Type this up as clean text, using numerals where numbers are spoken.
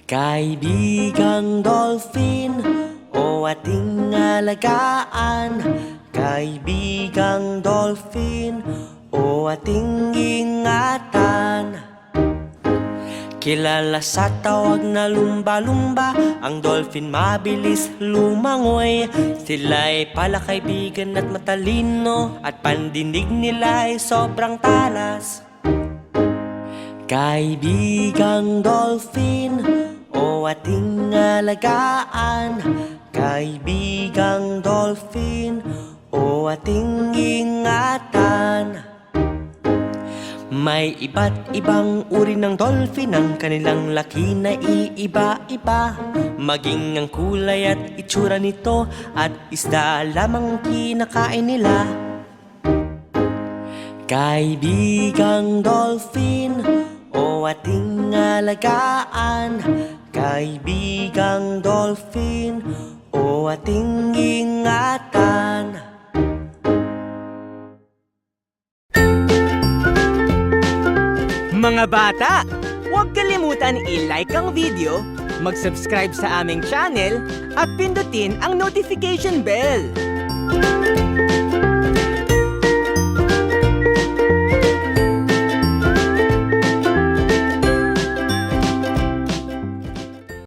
Kaibigang dolphin o ating alagaan, kaibigang dolphin o ating ingatan. Kilala sa tawag na lumba-lumba, ang dolphin mabilis lumangoy. Sila'y palakaibigan at matalino, at pandinig nila ay sobrang talas. Kaibigang dolphin o ating alagaan, kaibigang dolphin o ating ingatan. May iba't ibang uri ng dolphin, ang kanilang laki na iiba-iba. Maging ang kulay at itsura nito, at isda lamang kinakain nila. Kaibigang dolphin o ating alagaan, kaibigang dolphin o ating ingatan. Mga bata, huwag kalimutan i-like ang video, mag-subscribe sa aming channel, at pindutin ang notification bell.